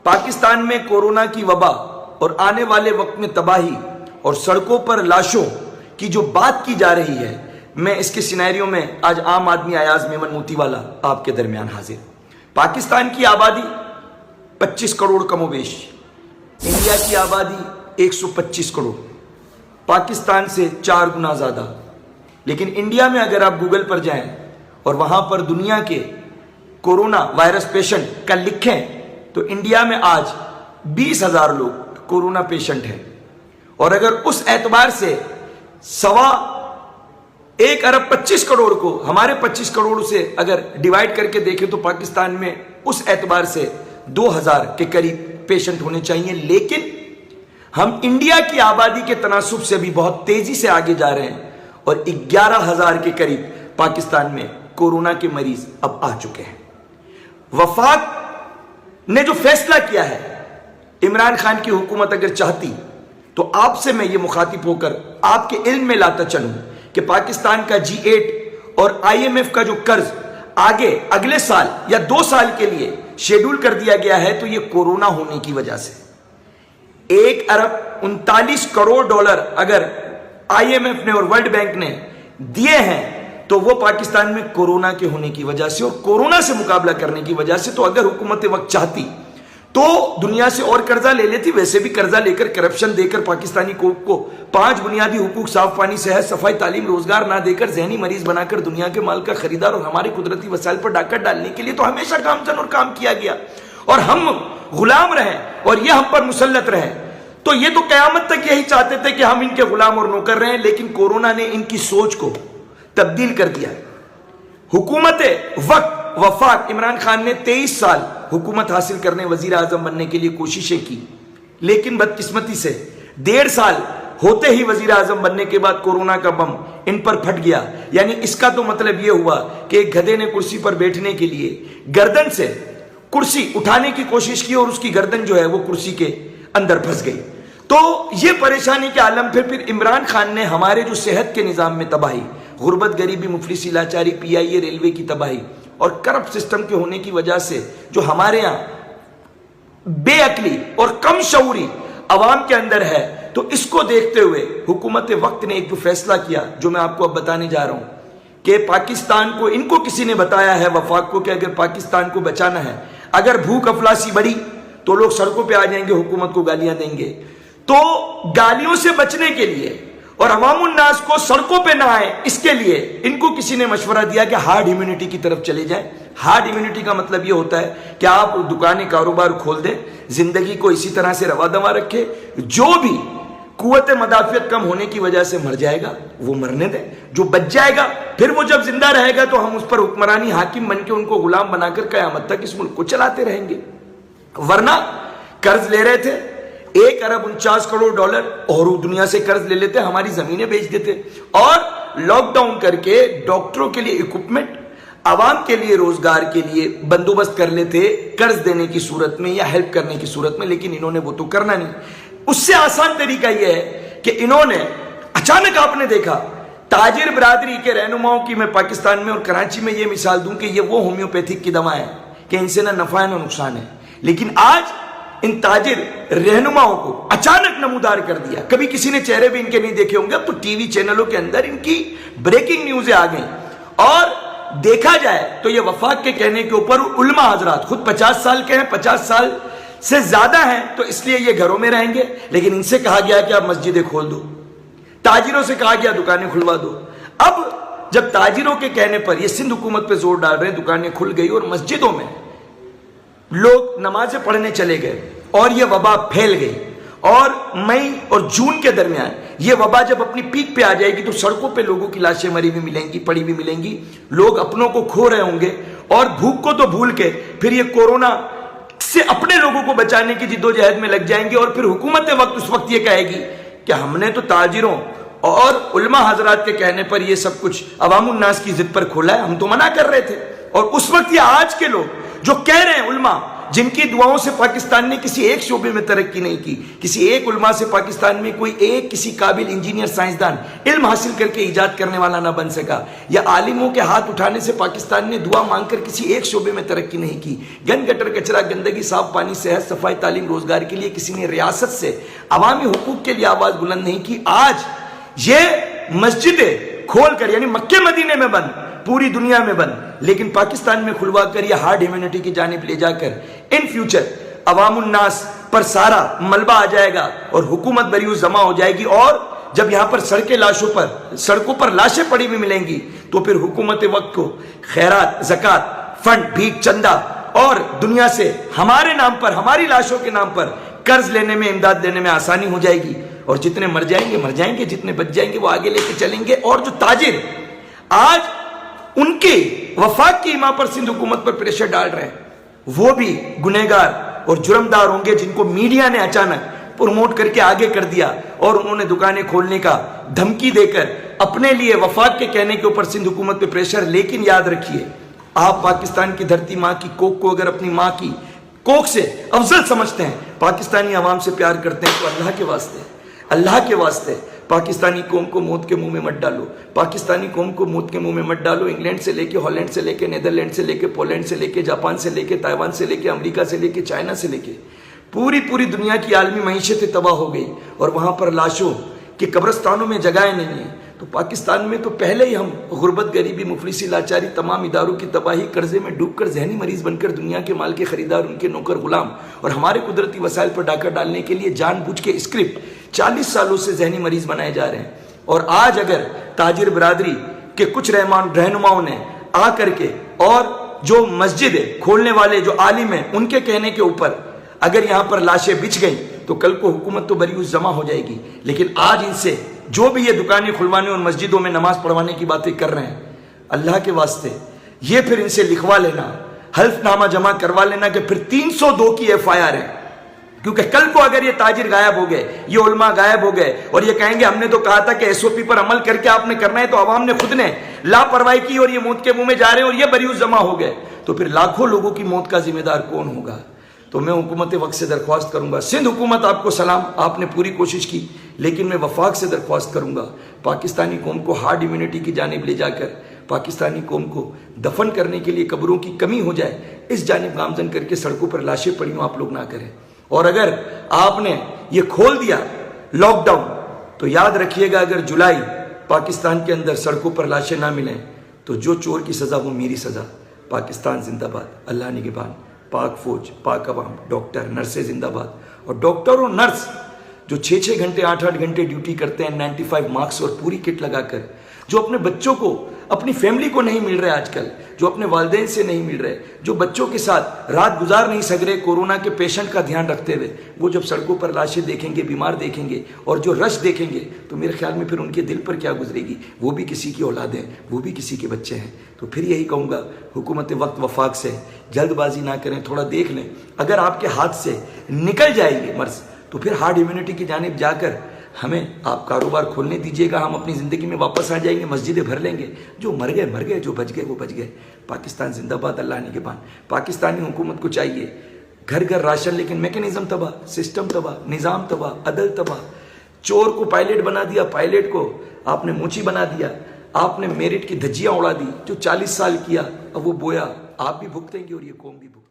پاکستان میں کورونا کی وبا اور آنے والے وقت میں تباہی اور سڑکوں پر لاشوں کی جو بات کی جا رہی ہے، میں اس کے سینیریو میں آج عام آدمی ایاز میمن موتی والا آپ کے درمیان حاضر۔ پاکستان کی آبادی 25 کروڑ کم و بیش، انڈیا کی آبادی 125 کروڑ، پاکستان سے 4 گنا زیادہ۔ لیکن انڈیا میں اگر آپ گوگل پر جائیں اور وہاں پر دنیا کے کورونا وائرس پیشنٹ کا لکھیں تو انڈیا میں آج 20,000 لوگ کورونا پیشنٹ ہیں، اور اگر اس اعتبار سے 1.25 ارب 25 کروڑ کو ہمارے 25 کروڑ سے اگر ڈیوائیڈ کر کے دیکھیں تو پاکستان میں اس اعتبار سے 2,000 کے قریب پیشنٹ ہونے چاہیے۔ لیکن ہم انڈیا کی آبادی کے تناسب سے بھی بہت تیزی سے آگے جا رہے ہیں، اور 11,000 کے قریب پاکستان میں کورونا کے مریض اب آ چکے ہیں۔ وفاق نے جو فیصلہ کیا ہے، عمران خان کی حکومت اگر چاہتی تو آپ سے میں یہ مخاطب ہو کر آپ کے علم میں لاتا چلوں کہ پاکستان کا G8 اور IMF کا جو قرض آگے اگلے سال یا 2 سال کے لیے شیڈول کر دیا گیا ہے، تو یہ کورونا ہونے کی وجہ سے 1.39 کروڑ ڈالر اگر IMF نے اور ورلڈ بینک نے دیے ہیں تو وہ پاکستان میں کورونا کے ہونے کی وجہ سے اور کورونا سے مقابلہ کرنے کی وجہ سے۔ تو اگر حکومت وقت چاہتی تو دنیا سے اور قرضہ لے لیتی، ویسے بھی قرضہ لے کر کرپشن دے کر پاکستانی قوم کو 5 بنیادی حقوق صاف پانی، صحت، صفائی، تعلیم، روزگار نہ دے کر ذہنی مریض بنا کر دنیا کے مال کا خریدار اور ہمارے قدرتی وسائل پر ڈاکہ ڈالنے کے لیے تو ہمیشہ گامزن اور کام کیا گیا، اور ہم غلام رہے اور یہ ہم پر مسلط رہے۔ تو یہ تو قیامت تک یہی چاہتے تھے کہ ہم ان کے غلام اور نوکر رہیں، لیکن کورونا نے ان کی سوچ کو تبدیل کر دیا۔ حکومت وقت وفاق عمران خان نے 23 سال حکومت حاصل کرنے، وزیر اعظم بننے کے لیے کوششیں کی، لیکن بدقسمتی سے 1.5 سال ہوتے ہی وزیر اعظم بننے کے بعد کورونا کا بم ان پر پھٹ گیا۔ یعنی اس کا تو مطلب یہ ہوا کہ ایک گدھے نے کرسی پر بیٹھنے کے لیے گردن سے کرسی اٹھانے کی کوشش کی اور اس کی گردن جو ہے وہ کرسی کے اندر پھنس گئی۔ تو یہ پریشانی کے عالم پھر عمران خان نے ہمارے جو صحت کے نظام میں تباہی، غربت، غریبی، مفلسی، لاچاری، PIA ریلوے کی تباہی اور کرپٹ سسٹم کے ہونے کی وجہ سے جو ہمارے یہاں بے عقلی اور کم شعوری عوام کے اندر ہے، تو اس کو دیکھتے ہوئے حکومت وقت نے ایک جو فیصلہ کیا جو میں آپ کو اب بتانے جا رہا ہوں کہ پاکستان کو، ان کو کسی نے بتایا ہے وفاق کو کہ اگر پاکستان کو بچانا ہے، اگر بھوک افلاسی بڑھی تو لوگ سڑکوں پہ آ جائیں گے، حکومت کو گالیاں دیں گے، تو گالیوں سے بچنے کے لیے اور عوام الناس کو سڑکوں پہ نہ آئے، اس کے لیے ان کو کسی نے مشورہ دیا کہ ہارڈ امیونٹی کی طرف چلے جائیں۔ ہارڈ امیونٹی کا مطلب یہ ہوتا ہے کہ آپ دکانیں، کاروبار کھول دیں، زندگی کو اسی طرح سے روا دوا رکھے، جو بھی قوت مدافعت کم ہونے کی وجہ سے مر جائے گا وہ مرنے دیں، جو بچ جائے گا پھر وہ جب زندہ رہے گا تو ہم اس پر حکمرانی حاکم بن کے ان کو غلام بنا کر قیامت تک اس ملک کو چلاتے رہیں گے۔ ورنہ قرض لے رہے تھے 1.49 کروڑ ڈالر، اور دنیا سے قرض لے لیتے، ہماری زمینیں بیچ دیتے، اور لاک ڈاؤن کر کے ڈاکٹروں کے لیے اکوپمنٹ، عوام کے لیے روزگار کے لیے بندوبست کر لیتے قرض دینے کی صورت میں یا ہیلپ کرنے کی صورت میں، لیکن انہوں نے وہ تو کرنا نہیں۔ اس سے آسان طریقہ یہ ہے کہ انہوں نے اچانک، آپ نے دیکھا تاجر برادری کے رہنماؤں کی، میں پاکستان میں اور کراچی میں یہ مثال دوں کہ یہ وہ ہومیوپیتھک کی دوائیں ہیں کہ ان سے نہ نفع ہے نہ نقصان ہے، لیکن آج ان تاجر رہنماؤں کو اچانک نمودار کر دیا۔ کبھی کسی نے چہرے بھی ان کے نہیں دیکھے ہوں گے، اب تو ٹی وی چینلوں کے اندر ان کی بریکنگ نیوزیں آ گئیں، اور دیکھا جائے تو یہ وفاق کے کہنے کے اوپر علماء حضرات خود 50 سال کے ہیں، 50 سال سے زیادہ ہیں، تو اس لیے یہ گھروں میں رہیں گے، لیکن ان سے کہا گیا کہ آپ مسجدیں کھول دو، تاجروں سے کہا گیا دکانیں کھلوا دو۔ اب جب تاجروں کے کہنے پر یہ سندھ حکومت پہ زور ڈال رہے ہیں، دکانیں کھل گئی اور مسجدوں میں لوگ نمازیں پڑھنے چلے گئے اور یہ وبا پھیل گئی، اور مئی اور جون کے درمیان یہ وبا جب اپنی پیک پہ آ جائے گی تو سڑکوں پہ لوگوں کی لاشیں مری بھی ملیں گی، پڑی بھی ملیں گی، لوگ اپنوں کو کھو رہے ہوں گے، اور بھوک کو تو بھول کے پھر یہ کورونا سے اپنے لوگوں کو بچانے کی جدوجہد میں لگ جائیں گے، اور پھر حکومت وقت اس وقت یہ کہے گی کہ ہم نے تو تاجروں اور علماء حضرات کے کہنے پر یہ سب کچھ عوام الناس کی ضد پر کھولا ہے، ہم تو منع کر رہے تھے۔ اور اس وقت یہ آج کے لوگ جو کہہ رہے ہیں علماء جن کی دعاؤں سے پاکستان نے کسی ایک شعبے میں ترقی نہیں کی, کسی ایک علماء سے پاکستان میں کوئی ایک کسی قابل انجینئر سائنسدان علم حاصل کر کے ایجاد کرنے والا نہ بن سکا, یا عالموں کے ہاتھ اٹھانے سے پاکستان نے دعا مانگ کر کسی ایک شعبے میں ترقی نہیں کی. گن گٹر کچرا گندگی صاف پانی صحت صفائی تعلیم روزگار کے لیے کسی نے ریاست سے عوامی حقوق کے لیے آواز بلند نہیں کی. آج یہ مسجدیں کھول کر, یعنی مکے مدینے میں بند, پوری دنیا میں بند, لیکن پاکستان میں کھلوا کر یا ہارڈ ہیومینٹی کی جانب لے جا کر ان فیوچر عوام الناس پر سارا ملبہ آ جائے گا اور حکومت بریوس جمع ہو جائے گی. اور جب یہاں پر سڑکوں پر لاشیں پڑی ہوئی ملیں گی تو پھر حکومت وقت کو خیرات زکات فنڈ بھیک چندہ اور دنیا سے ہمارے نام پر ہماری لاشوں کے نام پر قرض لینے میں امداد دینے میں آسانی ہو جائے گی. اور جتنے مر جائیں گے جتنے بچ جائیں گے وہ آگے لے کے چلیں گے. اور جو تاجر آج ان کے وفاق کی ایما پر سندھ حکومت پر پریشر ڈال رہے ہیں وہ بھی گنہگار اور جرمدار ہوں گے, جن کو میڈیا نے اچانک پروموٹ کر کے آگے کر دیا اور انہوں نے دکانیں کھولنے کا دھمکی دے کر اپنے لیے وفاق کے کہنے کے اوپر سندھ حکومت پہ پریشر. لیکن یاد رکھیے, آپ پاکستان کی دھرتی ماں کی کوک کو اگر اپنی ماں کی کوک سے افضل سمجھتے ہیں, پاکستانی عوام سے پیار کرتے ہیں, تو اللہ کے واسطے پاکستانی قوم کو موت کے منہ میں مت ڈالو. پاکستانی قوم کو موت کے منہ میں مت ڈالو. انگلینڈ سے لے کے ہالینڈ سے لے کے نیدرلینڈ سے لے کے پولینڈ سے لے کے جاپان سے لے کے تائیوان سے لے کے امریکہ سے لے کے چائنا سے لے کے پوری دنیا کی عالمی معیشتیں تباہ ہو گئی اور وہاں پر لاشوں کے قبرستانوں میں جگہیں نہیں ہیں. تو پاکستان میں تو پہلے ہی ہم غربت غریبی مفلسی لاچاری تمام اداروں کی تباہی قرضے میں ڈوب کر ذہنی مریض بن کر دنیا کے مال کے خریدار ان کے نوکر غلام اور ہمارے قدرتی وسائل پر ڈاکہ ڈالنے کے لیے جان بوجھ کے اسکرپٹ 40 سالوں سے ذہنی مریض بنائے جا رہے ہیں. اور آج اگر تاجر برادری کے کچھ رہنماؤں نے آ کر کے اور جو مسجد کھولنے والے جو عالم ہیں ان کے کہنے کے اوپر اگر یہاں پر لاشیں بچ گئیں تو کل کو حکومت تو بریوس جمع ہو جائے گی. لیکن آج ان سے جو بھی یہ دکانیں کھلوانے اور مسجدوں میں نماز پڑھوانے کی باتیں کر رہے ہیں, اللہ کے واسطے یہ پھر ان سے لکھوا لینا, حلف نامہ جمع کروا لینا کہ پھر 302 کی FIR ہے. کیونکہ کل کو اگر یہ تاجر غائب ہو گئے, یہ علماء غائب ہو گئے اور یہ کہیں گے ہم نے تو کہا تھا کہ SOP پر عمل کر کے آپ نے کرنا ہے, تو عوام نے خود نے لاپرواہی کی اور یہ موت کے منہ میں جا رہے ہیں اور یہ بریوس جمع ہو گئے, تو پھر لاکھوں لوگوں کی موت کا ذمہ دار کون ہوگا؟ تو میں حکومت وقت سے درخواست کروں گا, سندھ حکومت آپ کو سلام, آپ نے پوری کوشش کی, لیکن میں وفاق سے درخواست کروں گا پاکستانی قوم کو ہارڈ امیونٹی کی جانب لے جا کر پاکستانی قوم کو دفن کرنے کے لیے قبروں کی کمی ہو جائے, اس جانب گامزن کر کے سڑکوں پر لاشیں پڑی ہوں آپ لوگ نہ کریں. اور اگر آپ نے یہ کھول دیا لاک ڈاؤن تو یاد رکھیے گا اگر جولائی پاکستان کے اندر سڑکوں پر لاشیں نہ ملیں تو جو چور کی سزا وہ میری سزا. پاکستان زندہ باد, اللہ نگہبان, پاک فوج, پاک عوام, ڈاکٹر نرسیں زندہ باد. اور ڈاکٹر اور نرس جو 6 گھنٹے 8 گھنٹے ڈیوٹی کرتے ہیں 95 مارکس اور پوری کٹ لگا کر, جو اپنے بچوں کو اپنی فیملی کو نہیں مل رہے آج کل, جو اپنے والدین سے نہیں مل رہے, جو بچوں کے ساتھ رات گزار نہیں سک رہے کورونا کے پیشنٹ کا دھیان رکھتے ہوئے, وہ جب سڑکوں پر لاشیں دیکھیں گے, بیمار دیکھیں گے اور جو رش دیکھیں گے تو میرے خیال میں پھر ان کے دل پر کیا گزرے گی. وہ بھی کسی کی اولاد ہیں, وہ بھی کسی کے بچے ہیں. تو پھر یہی کہوں گا حکومت وقت وفاق سے جلد بازی نہ کریں, تھوڑا دیکھ لیں. اگر آپ کے ہاتھ سے نکل جائے گی مرض تو پھر ہارڈ امیونٹی کی جانب جا کر ہمیں آپ کاروبار کھولنے دیجئے گا, ہم اپنی زندگی میں واپس آ جائیں گے, مسجدیں بھر لیں گے. جو مر گئے, جو بچ گئے وہ بچ گئے. پاکستان زندہ باد, اللہ نگہبان. پاکستانی حکومت کو چاہیے گھر گھر راشن, لیکن میکنزم تباہ, سسٹم تباہ, نظام تباہ, عدل تباہ. چور کو پائلٹ بنا دیا, پائلٹ کو آپ نے موچی بنا دیا, آپ نے میرٹ کی دھجیاں اڑا دی. جو 40 سال کیا اب وہ بویا آپ بھی بھگتیں گے اور یہ قوم بھی بھگتیں گے.